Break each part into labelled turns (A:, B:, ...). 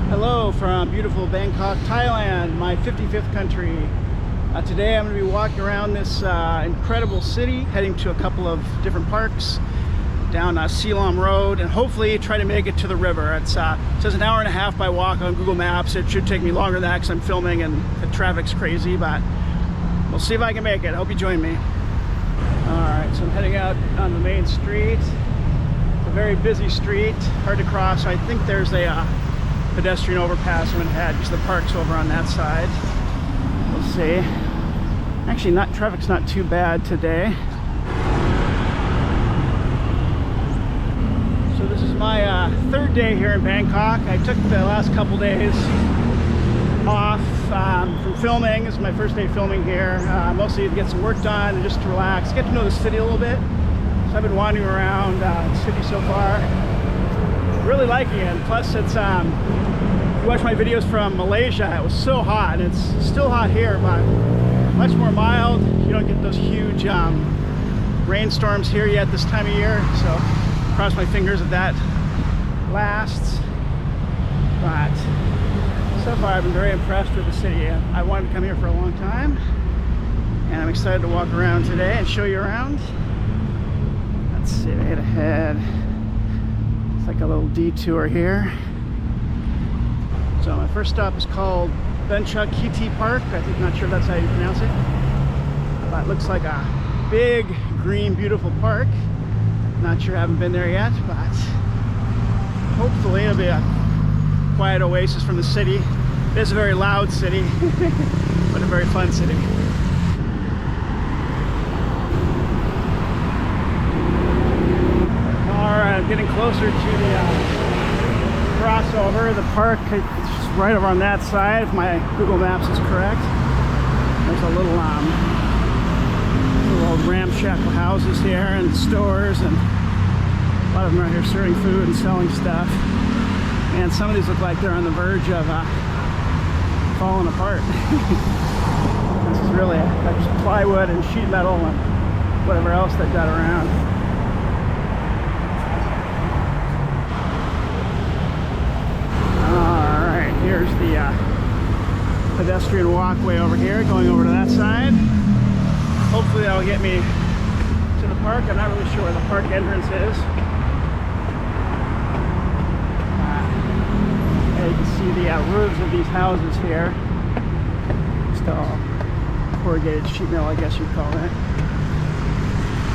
A: Hello from beautiful Bangkok, Thailand, my 55th country. Today I'm going to be walking around this incredible city, heading to a couple of different parks down Silom Road, and hopefully try to make it to the river. It says an hour and a half by walk on Google Maps. It should take me longer than that because I'm filming and the traffic's crazy, but we'll see if I can make it. I hope you join me. Alright, so I'm heading out on the main street. It's a very busy street, hard to cross. I think there's a pedestrian overpass I'm ahead because the park's over on that side. We'll see. Actually, traffic's not too bad today. So this is my third day here in Bangkok. I took the last couple days off from filming. This is my first day filming here, mostly to get some work done and just to relax, get to know the city a little bit. So I've been wandering around the city so far, really liking it. Plus, it's if you watch my videos from Malaysia, it was so hot, and it's still hot here, but much more mild. You don't get those huge rainstorms here yet this time of year, so cross my fingers that lasts. But so far I've been very impressed with the city. I wanted to come here for a long time, and I'm excited to walk around today and show you around. Let's see, right ahead. It's like a little detour here. So my first stop is called Benchakitti Park. Not sure if that's how you pronounce it. But it looks like a big, green, beautiful park. Not sure, I haven't been there yet, but hopefully it'll be a quiet oasis from the city. It is a very loud city, but a very fun city. Alright, I'm getting closer to the crossover. The park is right over on that side, if my Google Maps is correct. There's a little ramshackle houses here and stores, and a lot of them are here serving food and selling stuff. And some of these look like they're on the verge of falling apart. This is really just plywood and sheet metal and whatever else they've got around. Alright, here's the pedestrian walkway over here, going over to that side. Hopefully that'll get me to the park. I'm not really sure where the park entrance is. You can see the roofs of these houses here. Just all corrugated sheet metal, I guess you'd call it.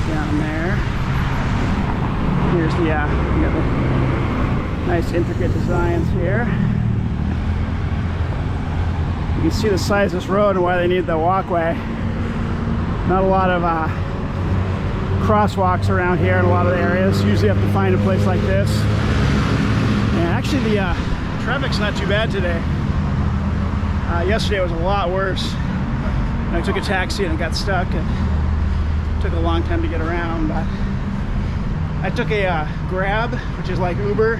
A: Down there. Here's the, the nice intricate designs here. You can see the size of this road and why they need the walkway. Not a lot of crosswalks around here in a lot of the areas. Usually have to find a place like this. And actually the traffic's not too bad today. Yesterday it was a lot worse. I took a taxi and it got stuck and took a long time to get around. But I took a Grab, which is like Uber.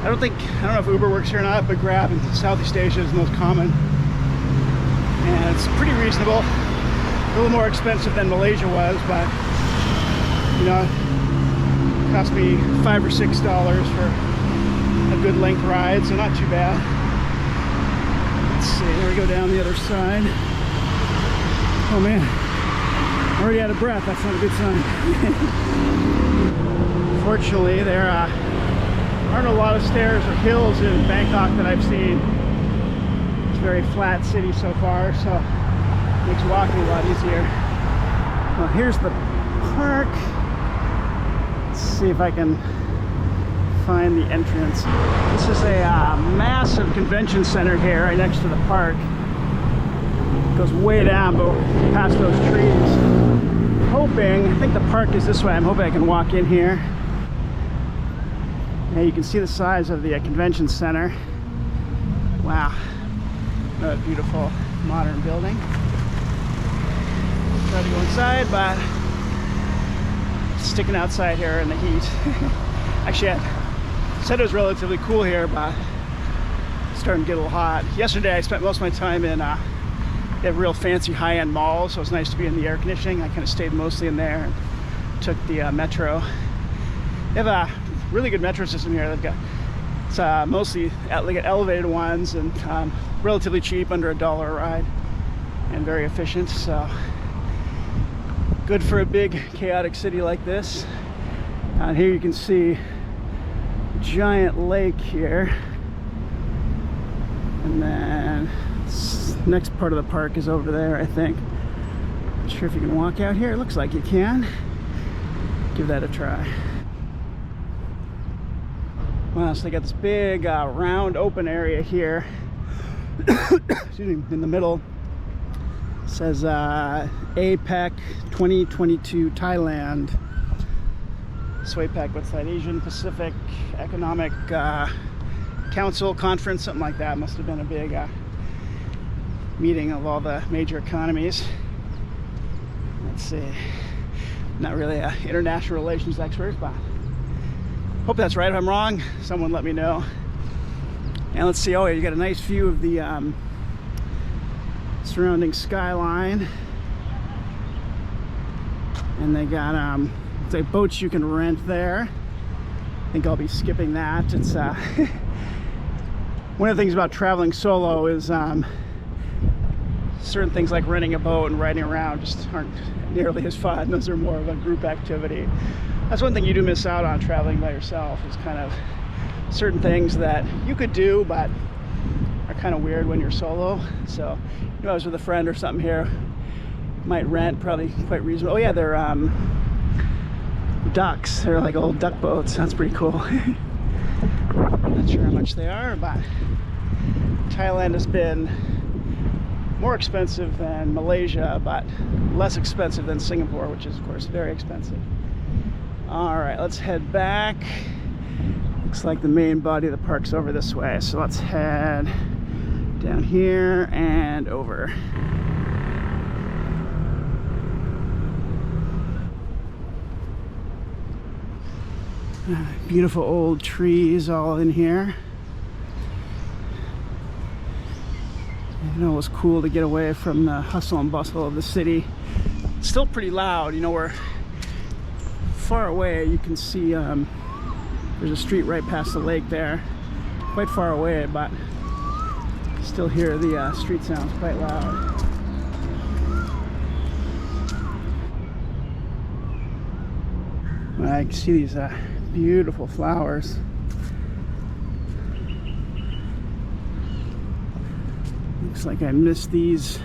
A: I don't know if Uber works here or not, but Grab in Southeast Asia is the most common. And it's pretty reasonable. A little more expensive than Malaysia was, but you know, it cost me $5 or $6 for a good length ride, so not too bad. Let's see, here we go down the other side. Oh man, I'm already out of breath. That's not a good sign. Fortunately, there aren't a lot of stairs or hills in Bangkok that I've seen. It's a very flat city so far, so it makes walking a lot easier. Well, here's the park. Let's see if I can find the entrance. This is a massive convention center here right next to the park. It goes way down past those trees. I think the park is this way. I'm hoping I can walk in here. Yeah, you can see the size of the convention center. Wow, what a beautiful modern building. Try to go inside, but sticking outside here in the heat. Actually, I said it was relatively cool here, but it's starting to get a little hot. Yesterday I spent most of my time in they have real fancy high-end malls, so it's nice to be in the air conditioning. I kind of stayed mostly in there and took the metro. They have a really good metro system here. They've got It's mostly like elevated ones, and relatively cheap, under $1 a ride, and very efficient. So good for a big chaotic city like this. And here you can see a giant lake here, and then this next part of the park is over there, I think. Not sure if you can walk out here. It looks like you can. Give that a try. Wow, so they got this big round open area here. Excuse me, in the middle. It says APEC 2022 Thailand. So APEC, what's that? Asian Pacific Economic Council Conference, something like that. Must have been a big meeting of all the major economies. Let's see. Not really an international relations expert, but hope that's right. If I'm wrong, someone let me know. And let's see. Oh, you got a nice view of the surrounding skyline, and they got it's like boats you can rent there. I think I'll be skipping that. It's one of the things about traveling solo is certain things like renting a boat and riding around just aren't nearly as fun. Those are more of a group activity. That's one thing you do miss out on traveling by yourself, is kind of certain things that you could do but are kind of weird when you're solo. So, you know, I was with a friend or something here, might rent, probably quite reasonable. Oh yeah, they're ducks. They're like old duck boats. That's pretty cool. Not sure how much they are, but Thailand has been more expensive than Malaysia, but less expensive than Singapore, which is of course very expensive. All right, let's head back. Looks like the main body of the park's over this way, so let's head down here and over. Beautiful old trees all in here. You know, it was cool to get away from the hustle and bustle of the city. It's still pretty loud. You know, we're far away. You can see there's a street right past the lake there, quite far away, but still hear the street sounds quite loud. I can see these beautiful flowers. Looks like I missed these.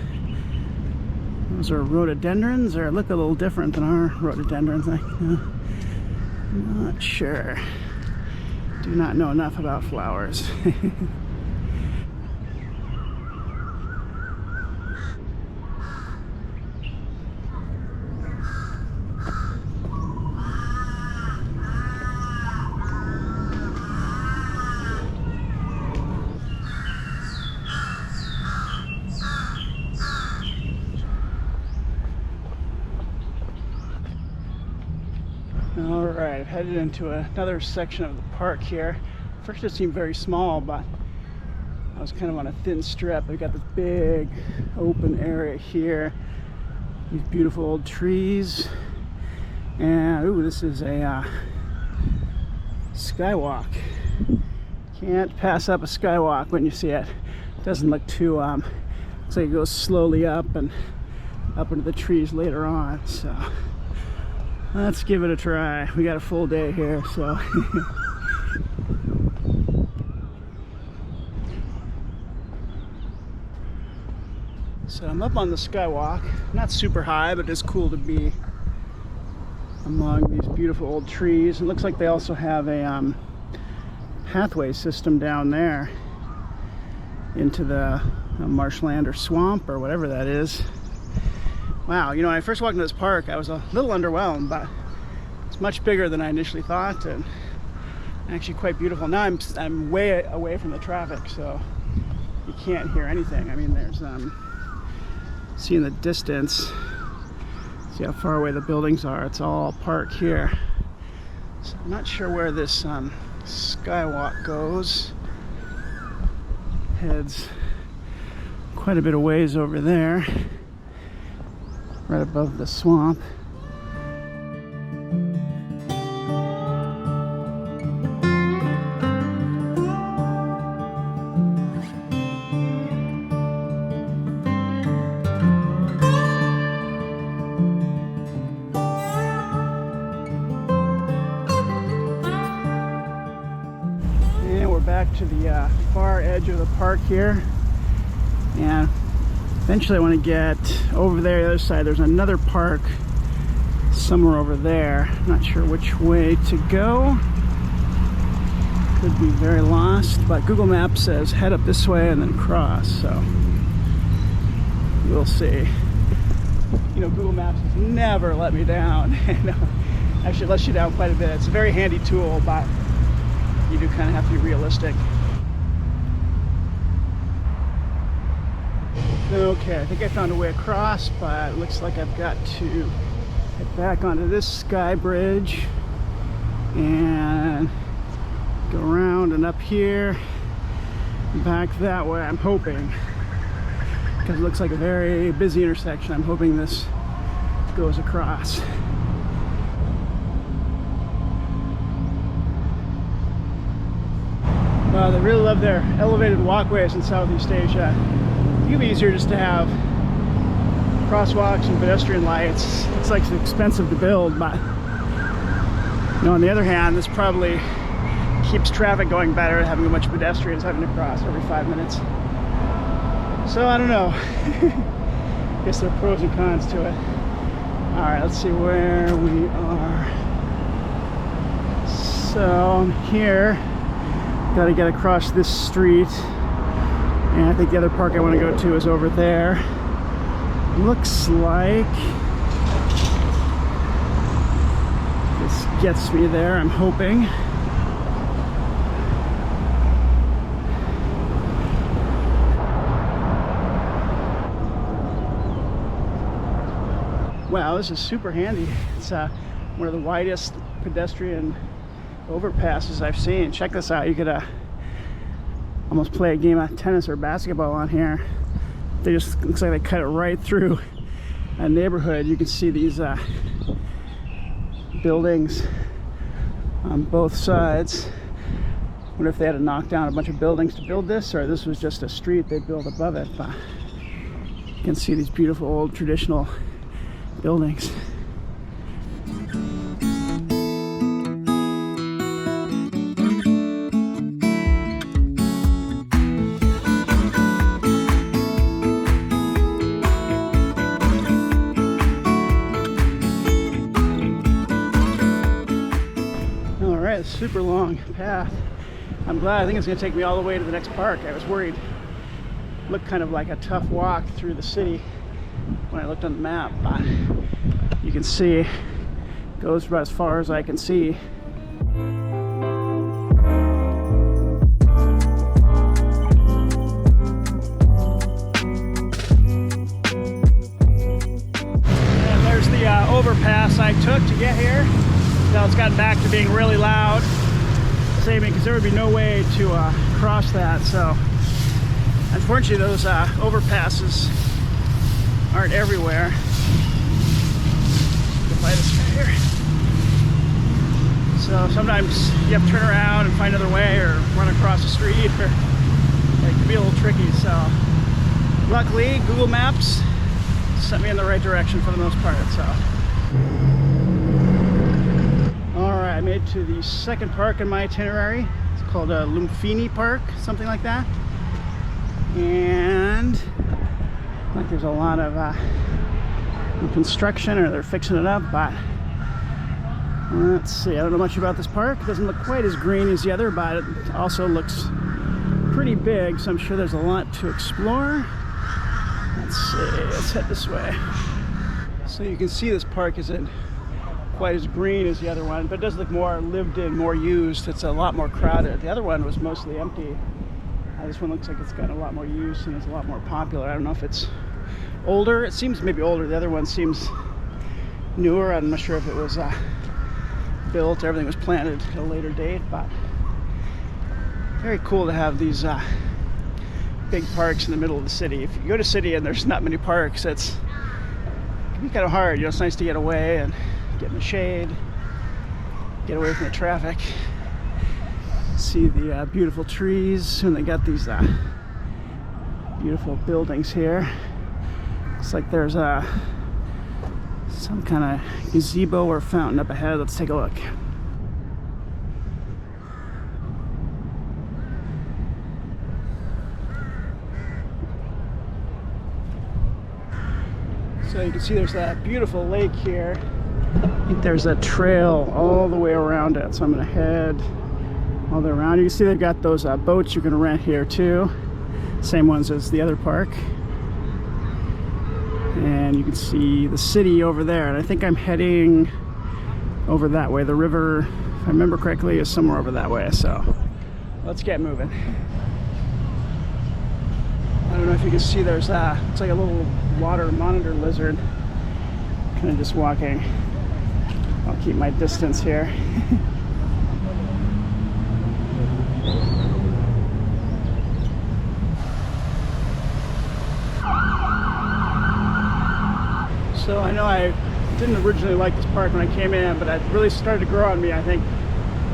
A: Those are rhododendrons, or look a little different than our rhododendrons. I'm not sure. Do not know enough about flowers. All right, I've headed into another section of the park here. First it seemed very small, but I was kind of on a thin strip. We've got this big open area here. These beautiful old trees. And, ooh, this is a skywalk. Can't pass up a skywalk when you see it. It doesn't look too, looks like it goes slowly up and up into the trees later on, so. Let's give it a try. We got a full day here, so. So I'm up on the skywalk. Not super high, but it's cool to be among these beautiful old trees. It looks like they also have a pathway system down there into the marshland or swamp or whatever that is. Wow, you know, when I first walked into this park, I was a little underwhelmed, but it's much bigger than I initially thought, and actually quite beautiful. Now I'm way away from the traffic, so you can't hear anything. I mean, there's see in the distance, see how far away the buildings are. It's all park here. So I'm not sure where this skywalk goes. Heads quite a bit of ways over there, right above the swamp. back to the far edge of the park here, and eventually I want to get over there, the other side. There's another park somewhere over there. I'm not sure which way to go. Could be very lost, but Google Maps says head up this way and then cross, so we'll see. You know, Google Maps has never let me down. Actually, it lets you down quite a bit. It's a very handy tool, but you do kind of have to be realistic. Okay, I think I found a way across, but it looks like I've got to get back onto this sky bridge and go around and up here, back that way, I'm hoping, because it looks like a very busy intersection. I'm hoping this goes across. Wow, they really love their elevated walkways in Southeast Asia. It would be easier just to have crosswalks and pedestrian lights. It's like it's expensive to build, but you know, on the other hand, this probably keeps traffic going better, having a bunch of pedestrians having to cross every 5 minutes. So I don't know. I guess there are pros and cons to it. All right, let's see where we are. So I'm here. Got to get across this street, and I think the other park I want to go to is over there. Looks like this gets me there, I'm hoping. Wow, this is super handy. It's one of the widest pedestrian overpasses I've seen. Check this out. You could almost play a game of tennis or basketball on here. They just, looks like they cut it right through a neighborhood. You can see these buildings on both sides. I wonder if they had to knock down a bunch of buildings to build this, or this was just a street they built above it. But you can see these beautiful old traditional buildings. Super long path. I'm glad. I think it's going to take me all the way to the next park. I was worried. It looked kind of like a tough walk through the city when I looked on the map, but you can see it goes about as far as I can see. And there's the overpass I took to get here. Now it's gotten back to being really loud, saving because there would be no way to cross that. So unfortunately, those overpasses aren't everywhere. Go by this guy here. So sometimes you have to turn around and find another way, or run across the street, or it can be a little tricky. So luckily, Google Maps sent me in the right direction for the most part. So. I made to the second park in my itinerary. It's called Lumphini Park, something like that. And like there's a lot of construction, or they're fixing it up, but let's see. I don't know much about this park. It doesn't look quite as green as the other, but it also looks pretty big, so I'm sure there's a lot to explore. Let's see. Let's head this way. So you can see this park isn't quite as green as the other one, but it does look more lived in, more used. It's a lot more crowded. The other one was mostly empty. This one looks like it's got a lot more use and it's a lot more popular. I don't know if it's older. It seems maybe older. The other one seems newer. I'm not sure if it was built, everything was planted at a later date, but very cool to have these big parks in the middle of the city. If you go to a city and there's not many parks, it can be kind of hard. You know, it's nice to get away and get in the shade, get away from the traffic, see the beautiful trees, and they got these beautiful buildings here. Looks like there's some kind of gazebo or fountain up ahead. Let's take a look. So you can see there's that beautiful lake here. I think there's a trail all the way around it, so I'm going to head all the way around. You can see they've got those boats you can rent here too, same ones as the other park. And you can see the city over there, and I think I'm heading over that way. The river, if I remember correctly, is somewhere over that way, so let's get moving. I don't know if you can see, there's it's like a little water monitor lizard kind of just walking. I'll keep my distance here. So I know I didn't originally like this park when I came in, but it really started to grow on me. I think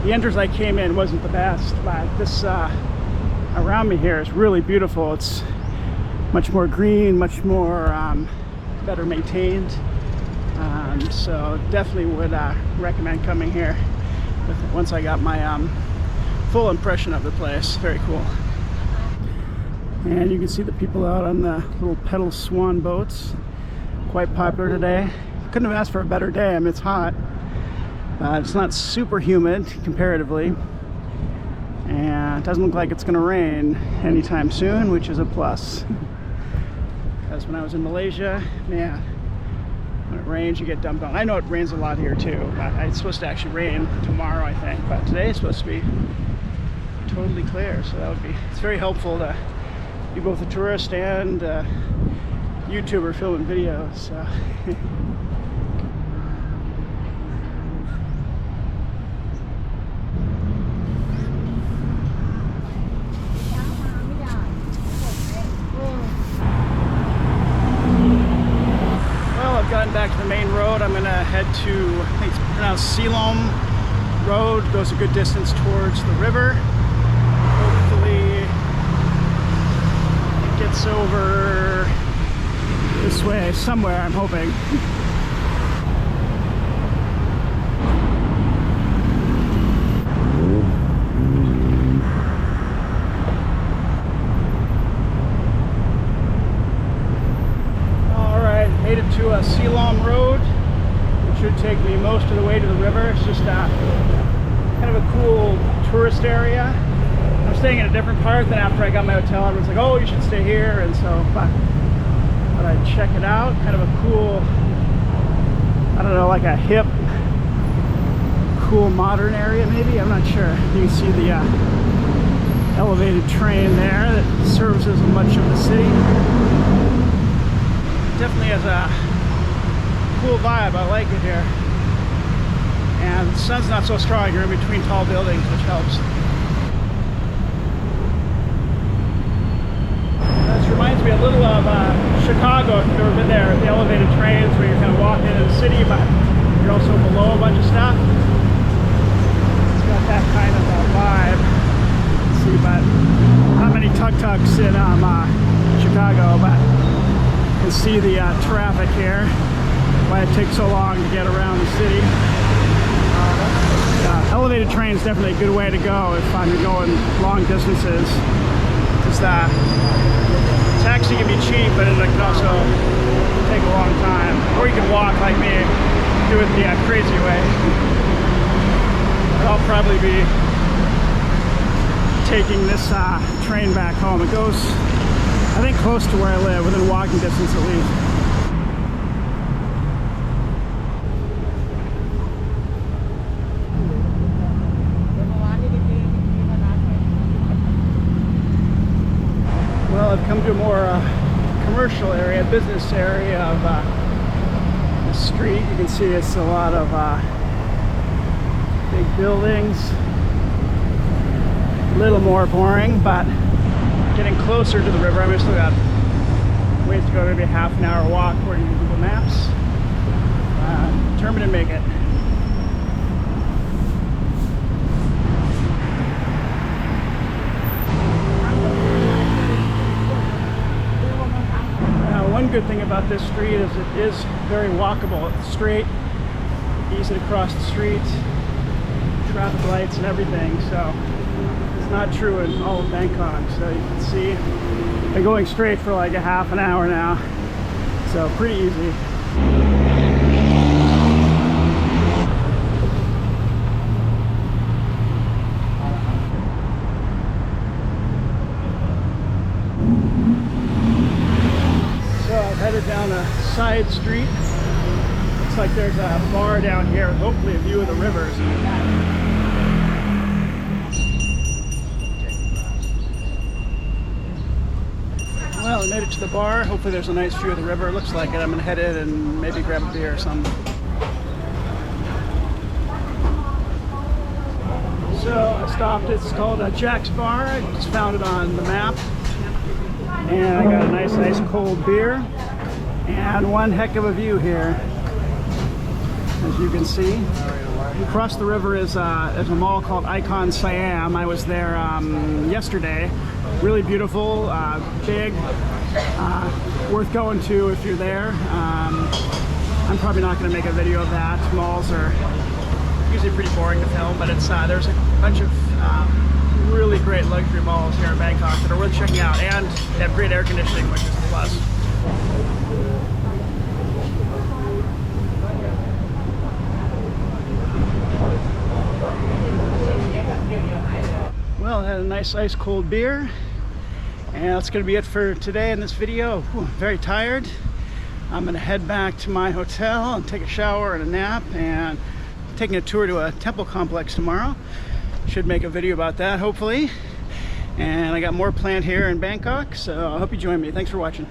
A: the entrance I came in wasn't the best, but this around me here is really beautiful. It's much more green, much more better maintained. So definitely would recommend coming here once I got my full impression of the place. Very cool. And you can see the people out on the little pedal swan boats. Quite popular today. Couldn't have asked for a better day. I mean, it's hot. It's not super humid comparatively. And it doesn't look like it's going to rain anytime soon, which is a plus. Because when I was in Malaysia, man, when it rains, you get dumped on. I know it rains a lot here too, but it's supposed to actually rain tomorrow, I think. But today it's supposed to be totally clear, so that would be, it's very helpful to be both a tourist and YouTuber filming videos. So. Gotten back to the main road. I'm gonna head to, I think it's pronounced Silom Road. Goes a good distance towards the river. Hopefully it gets over this way somewhere, I'm hoping. Made it to Silom Road. It should take me most of the way to the river. It's just kind of a cool tourist area. I'm staying in a different part than after I got my hotel. Everyone's like, oh, you should stay here. And so but I'd check it out. Kind of a cool, I don't know, like a hip, cool modern area maybe. I'm not sure. You can see the elevated train there that serves as much of the city. Definitely has a cool vibe. I like it here. And the sun's not so strong. You're in between tall buildings, which helps. This reminds me a little of Chicago, if you've ever been there, the elevated trains where you're kind of walking into the city, but you're also below a bunch of stuff. It's got that kind of vibe. Let's see, but not many tuk-tuks in Chicago, but you can see the traffic here, why it takes so long to get around the city. Elevated train is definitely a good way to go if you're going long distances. Because taxi can be cheap, but it can also take a long time. Or you can walk like me, do it the crazy way. I'll probably be taking this train back home. It goes, I think, close to where I live, within walking distance at least. Well, I've come to a more commercial area, business area of the street. You can see it's a lot of big buildings. A little more boring, but getting closer to the river. I mean, still got ways to go, maybe a half an hour walk according to Google Maps. Determined to make it. One good thing about this street is it is very walkable. It's straight, easy to cross the street, traffic lights and everything. So it's not true in all of Bangkok. So you can see I'm going straight for like a half an hour now. So pretty easy. So I've headed down a side street. Looks like there's a bar down here with hopefully a view of the rivers. Well, I made it to the bar. Hopefully there's a nice view of the river. It looks like it. I'm gonna head in and maybe grab a beer or something. So I stopped. It's called Jack's Bar. I just found it on the map. And I got a nice ice cold beer. And one heck of a view here, as you can see. Across the river is there's a mall called Icon Siam. I was there yesterday. Really beautiful, big, worth going to if you're there. I'm probably not going to make a video of that. Malls are usually pretty boring to film, but it's there's a bunch of really great luxury malls here in Bangkok that are worth checking out, and they have great air conditioning, which is a plus. Well, I had a nice ice cold beer, and that's going to be it for today in this video. Whew, I'm very tired. I'm going to head back to my hotel and take a shower and a nap, and taking a tour to a temple complex tomorrow. Should make a video about that hopefully. And I got more planned here in Bangkok, so I hope you join me. Thanks for watching.